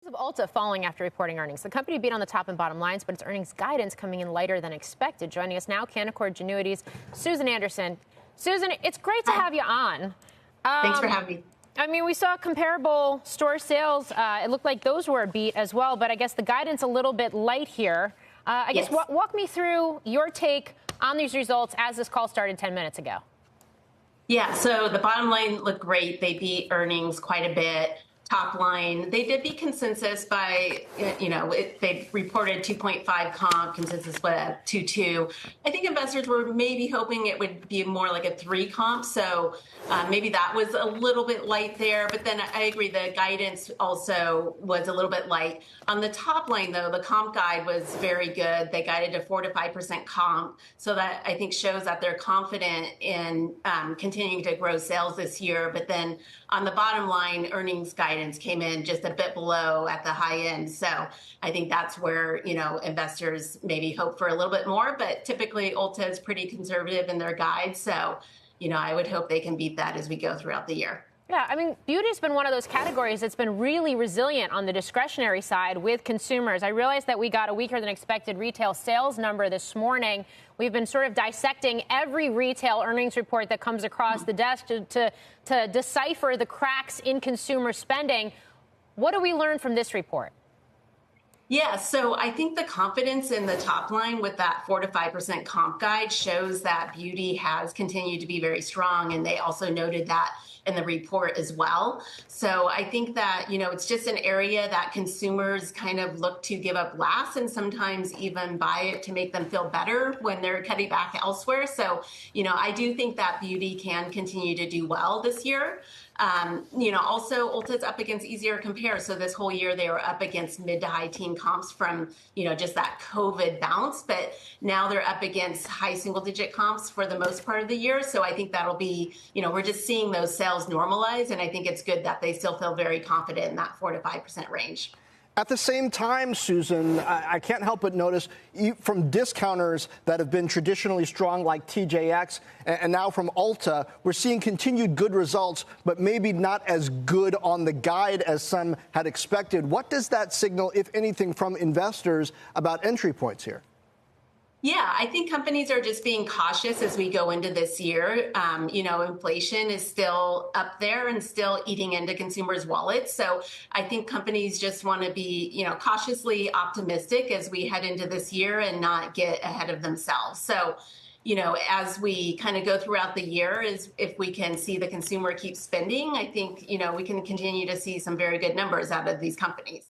Of Ulta falling after reporting earnings. The company beat on the top and bottom lines, but its earnings guidance coming in lighter than expected. Joining us now, Canaccord Genuity's Susan Anderson. Susan, it's great to have you on. Thanks for having me. I mean, we saw comparable store sales. It looked like those were a beat as well, but I guess the guidance a little bit light here. I guess walk me through your take on these results as this call started 10 minutes ago. Yeah, so the bottom line looked great. They beat earnings quite a bit. Top line, they did beat consensus by, they reported 2.5 comp, consensus was at 2.2. I think investors were maybe hoping it would be more like a 3 comp, so maybe that was a little bit light there. But then I agree, the guidance also was a little bit light. On the top line, though, the comp guide was very good. They guided to 4 to 5% comp, so that I think shows that they're confident in continuing to grow sales this year. But then on the bottom line, earnings guidance came in just a bit below at the high end. So I think that's where, investors maybe hope for a little bit more, but typically Ulta is pretty conservative in their guide. So, I would hope they can beat that as we go throughout the year. Yeah, I mean, beauty's been one of those categories that's been really resilient on the discretionary side with consumers. I realize that we got a weaker than expected retail sales number this morning. We've been sort of dissecting every retail earnings report that comes across the desk to decipher the cracks in consumer spending. What do we learn from this report? Yeah, so I think the confidence in the top line with that 4 to 5% comp guide shows that beauty has continued to be very strong. And they also noted that in the report as well. So I think that, it's just an area that consumers kind of look to give up last and sometimes even buy it to make them feel better when they're cutting back elsewhere. So, I do think that beauty can continue to do well this year. Also Ulta's up against easier compare. So this whole year they were up against mid to high teen comps from, just that COVID bounce, but now they're up against high single digit comps for the most part of the year. So I think that'll be, we're just seeing those sales normalize. And I think it's good that they still feel very confident in that 4 to 5% range. At the same time, Susan, I can't help but notice from discounters that have been traditionally strong like TJX and now from Ulta, we're seeing continued good results, but maybe not as good on the guide as some had expected. What does that signal, if anything, from investors about entry points here? Yeah, I think companies are just being cautious as we go into this year. Inflation is still up there and still eating into consumers' wallets. So I think companies just want to be, cautiously optimistic as we head into this year and not get ahead of themselves. So, as we kind of go throughout the year, is if we can see the consumer keep spending, I think, we can continue to see some very good numbers out of these companies.